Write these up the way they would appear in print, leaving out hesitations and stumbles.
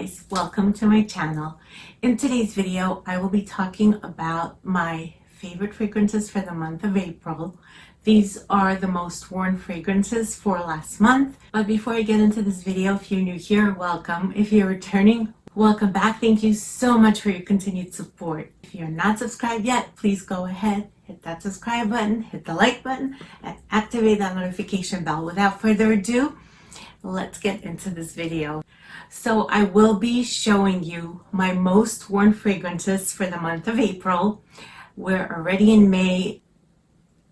guys, welcome to my channel. In today's video, I will be talking about my favorite fragrances for the month of April. These are the most worn fragrances for last month. But before I get into this video, if you're new here, welcome. If you're returning, welcome back. Thank you so much for your continued support. If you're not subscribed yet, please go ahead, hit that subscribe button, hit the like button, and activate that notification bell. Without further ado, let's get into this video. So I will be showing you my most worn fragrances for the month of April. We're already in May.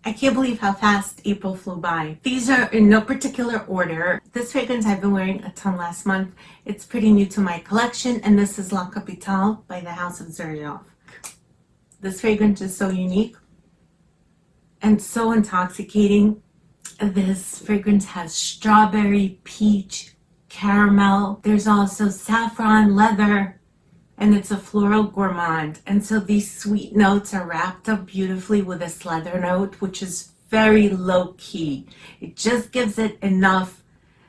I can't believe how fast April flew by. These are in no particular order. This fragrance I've been wearing a ton last month. It's pretty new to my collection, and this is La Capitale by the House of Xerjoff. This fragrance is so unique and so intoxicating. This fragrance has strawberry, peach, caramel. There's also saffron, leather, and it's a floral gourmand. And so these sweet notes are wrapped up beautifully with this leather note, which is very low key. It just gives it enough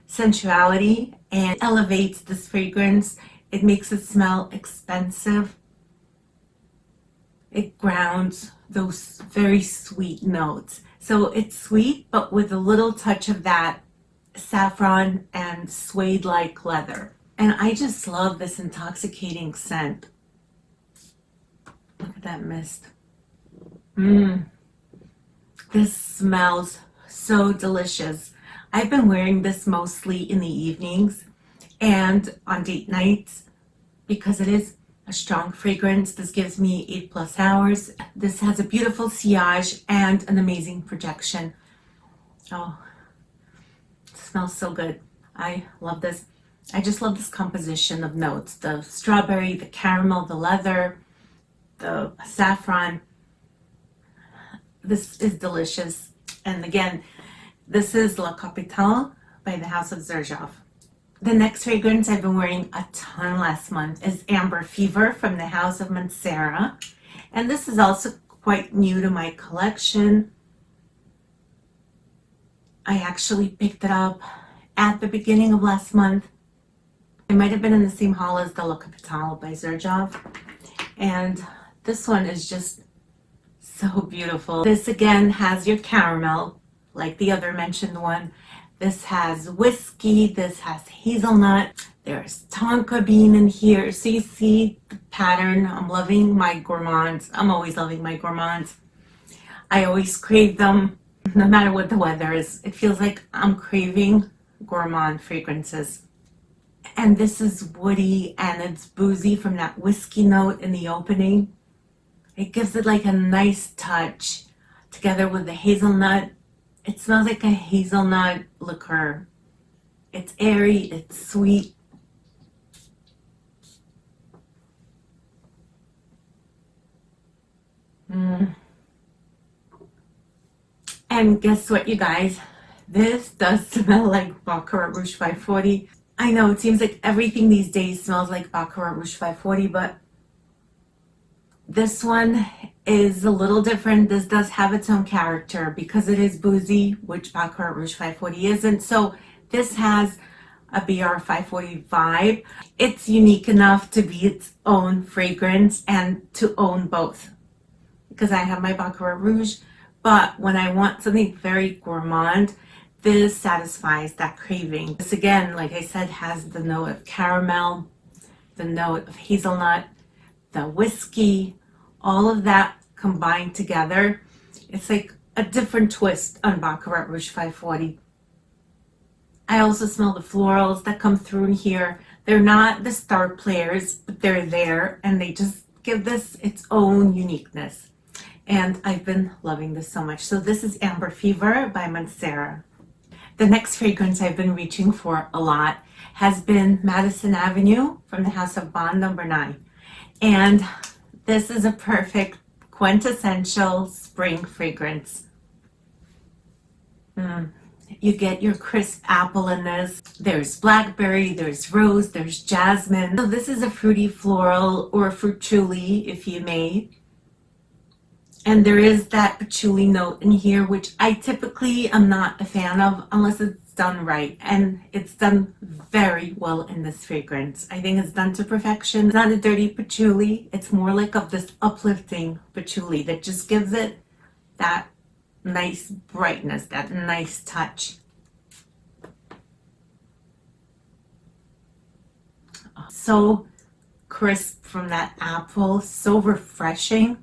sensuality and elevates this fragrance. It makes it smell expensive. It grounds those very sweet notes. So it's sweet, but with a little touch of that saffron and suede-like leather. And I just love this intoxicating scent. Look at that mist. This smells so delicious. I've been wearing this mostly in the evenings and on date nights because it is a strong fragrance. This gives me 8+ hours. This has a beautiful sillage and an amazing projection. Oh, it smells so good. I love this. I just love this composition of notes. The strawberry, the caramel, the leather, the saffron. This is delicious. And again, this is La Capitale by the House of Xerjoff. The next fragrance I've been wearing a ton last month is Amber Fever from the House of Mancera. And this is also quite new to my collection. I actually picked it up at the beginning of last month. It might have been in the same haul as the La Capitale by Xerjoff. And this one is just so beautiful. This again has your caramel, like the other mentioned one. This has whiskey, this has hazelnut, there's tonka bean in here. So you see the pattern. I'm loving my gourmands. I'm always loving my gourmands. I always crave them, no matter what the weather is. It feels like I'm craving gourmand fragrances. And this is woody and it's boozy from that whiskey note in the opening. It gives it like a nice touch together with the hazelnut. It smells like a hazelnut liqueur. It's airy, it's sweet. And guess what, you guys? This does smell like Baccarat Rouge 540. I know it seems like everything these days smells like Baccarat Rouge 540, but this one is a little different. This does have its own character because it is boozy, which Baccarat Rouge 540 isn't. So this has a BR 540 vibe. It's unique enough to be its own fragrance and to own both. Because I have my Baccarat Rouge, but when I want something very gourmand, this satisfies that craving. This again, like I said, has the note of caramel, the note of hazelnut, the whiskey, all of that combined together. It's like a different twist on Baccarat Rouge 540. I also smell the florals that come through in here. They're not the star players, but they're there and they just give this its own uniqueness. And I've been loving this so much. So this is Amber Fever by Mancera. The next fragrance I've been reaching for a lot has been Madison Avenue from the House of Bond No. 9. And this is a perfect quintessential spring fragrance. You get your crisp apple in this. There's blackberry, there's rose, there's jasmine. So this is a fruity floral or fruit truly, if you may. And there is that patchouli note in here, which I typically am not a fan of unless it's done right, and it's done very well in this fragrance. I think it's done to perfection. It's not a dirty patchouli. It's more like of this uplifting patchouli that just gives it that nice brightness, that nice touch. So crisp from that apple, so refreshing.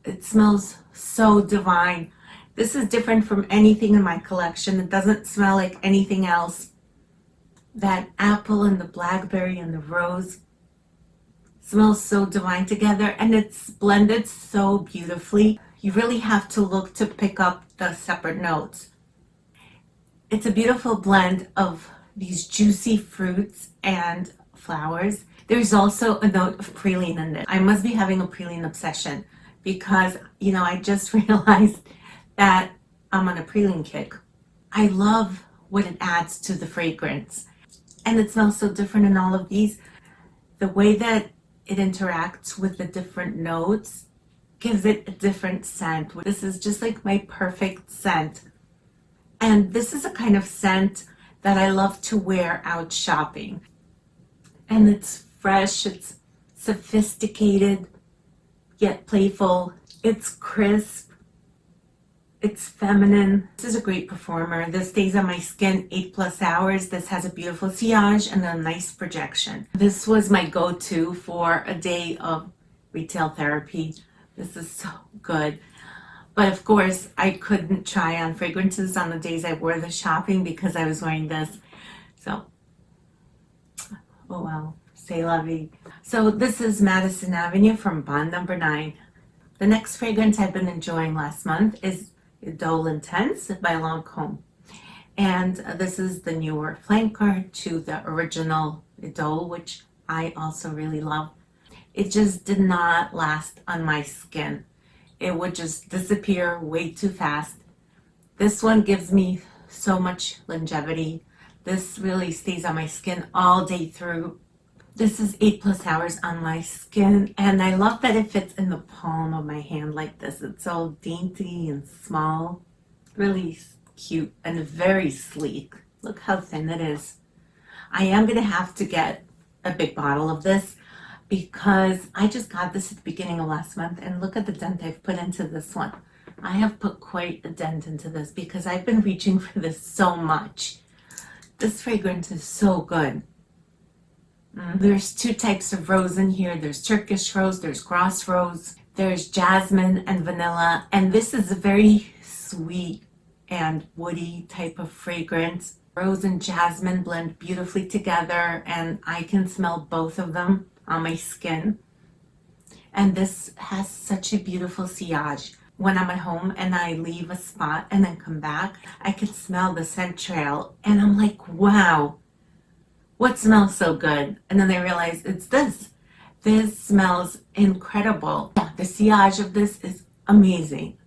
It smells so divine. This is different from anything in my collection. It doesn't smell like anything else. That apple and the blackberry and the rose smells so divine together, and it's blended so beautifully. You really have to look to pick up the separate notes. It's a beautiful blend of these juicy fruits and flowers. There's also a note of praline in it. I must be having a praline obsession because, I just realized that I'm on a praline kick. I love what it adds to the fragrance. And it smells so different in all of these. The way that it interacts with the different notes gives it a different scent. This is just like my perfect scent. And this is a kind of scent that I love to wear out shopping. And it's fresh, it's sophisticated, yet playful. It's crisp, it's feminine. This is a great performer. This stays on my skin 8+ hours. This has a beautiful sillage and a nice projection. This was my go-to for a day of retail therapy. This is so good. But of course, I couldn't try on fragrances on the days I wore the shopping because I was wearing this. So, oh well, c'est la vie. So this is Madison Avenue from Bond Number 9. The next fragrance I've been enjoying last month is Idole Intense by Lancôme. And this is the newer flanker to the original Idole, which I also really love. It just did not last on my skin. It would just disappear way too fast. This one gives me so much longevity. This really stays on my skin all day through. This is 8+ hours on my skin, and I love that it fits in the palm of my hand like this. It's all dainty and small, really cute and very sleek. Look how thin it is. I am going to have to get a big bottle of this because I just got this at the beginning of last month, and look at the dent I've put into this one. I have put quite a dent into this because I've been reaching for this so much. This fragrance is so good. There's 2 types of rose in here. There's Turkish rose, there's grass rose, there's jasmine and vanilla, and this is a very sweet and woody type of fragrance. Rose and jasmine blend beautifully together, and I can smell both of them on my skin. And this has such a beautiful sillage. When I'm at home and I leave a spot and then come back, I can smell the scent trail, and I'm like, wow, what smells so good? And then I realize it's this. This smells incredible. The sillage of this is amazing.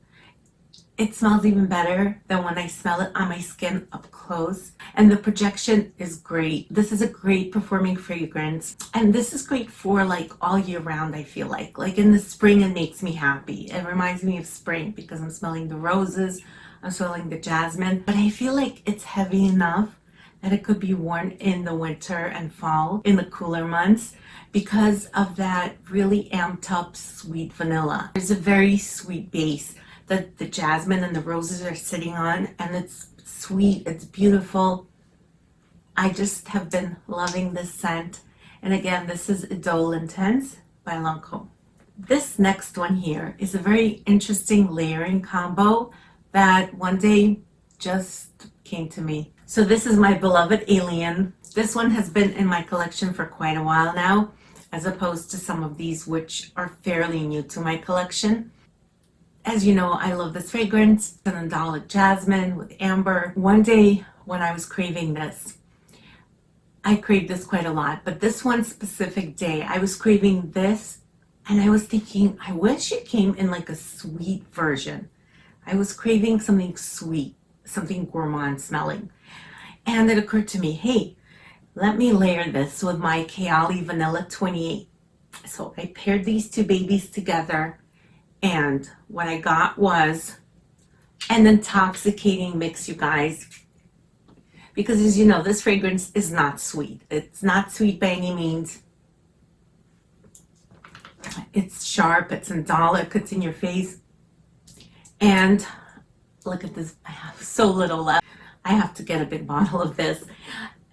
It smells even better than when I smell it on my skin up close. And the projection is great. This is a great performing fragrance. And this is great for like all year round, I feel like. Like in the spring, it makes me happy. It reminds me of spring because I'm smelling the roses, I'm smelling the jasmine. But I feel like it's heavy enough that it could be worn in the winter and fall, in the cooler months, because of that really amped up sweet vanilla. There's a very sweet base that the jasmine and the roses are sitting on, and it's sweet, it's beautiful. I just have been loving this scent. And again, this is Idole Intense by Lancôme. This next one here is a very interesting layering combo that one day just came to me. So this is my beloved Alien. This one has been in my collection for quite a while now, as opposed to some of these which are fairly new to my collection. As you know, I love this fragrance, Andalic jasmine with amber. One day when I was craving this, I craved this quite a lot, but this one specific day, I was craving this, and I was thinking, I wish it came in like a sweet version. I was craving something sweet, something gourmand smelling. And it occurred to me, hey, let me layer this with my Kayali Vanilla 28. So I paired these 2 babies together, and what I got was an intoxicating mix, you guys. Because as you know, this fragrance is not sweet. It's not sweet by any means. It's sharp, it's indolic, it's in your face. And look at this, I have so little left. I have to get a big bottle of this.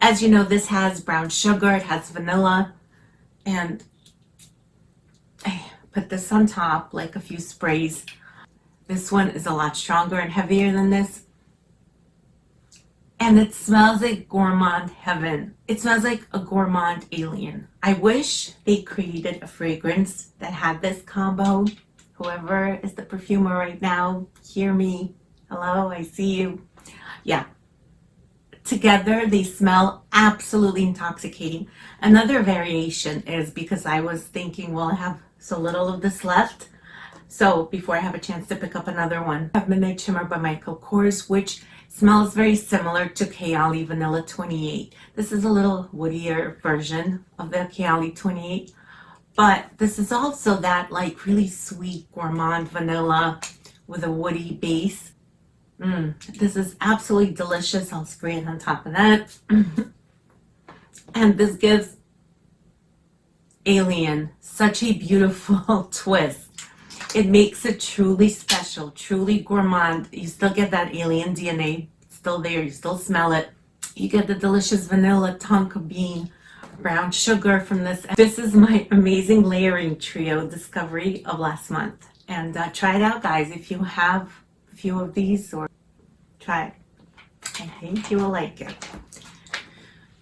As you know, this has brown sugar, it has vanilla, and I put this on top, like a few sprays. This one is a lot stronger and heavier than this. And it smells like gourmand heaven. It smells like a gourmand alien. I wish they created a fragrance that had this combo. Whoever is the perfumer right now, hear me. Hello, I see you. Yeah. Together, they smell absolutely intoxicating. Another variation is because I was thinking, well, I have so little of this left. So before I have a chance to pick up another one, I have Midnight Shimmer by Michael Kors, which smells very similar to Kayali Vanilla 28. This is a little woodier version of the Kayali 28. But this is also that like really sweet gourmand vanilla with a woody base. This is absolutely delicious. I'll spray it on top of that. And this gives Alien such a beautiful twist. It makes it truly special, truly gourmand. You still get that alien DNA still there. You still smell it. You get the delicious vanilla, tonka bean, brown sugar from this. This is my amazing layering trio discovery of last month. And try it out, guys. If you have a few of these, or try it. I think you will like it.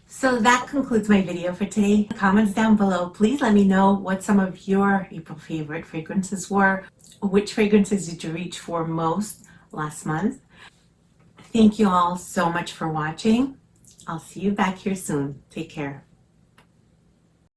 So that concludes my video for today. Comments down below. Please let me know what some of your April favorite fragrances were. Which fragrances did you reach for most last month? Thank you all so much for watching. I'll see you back here soon. Take care.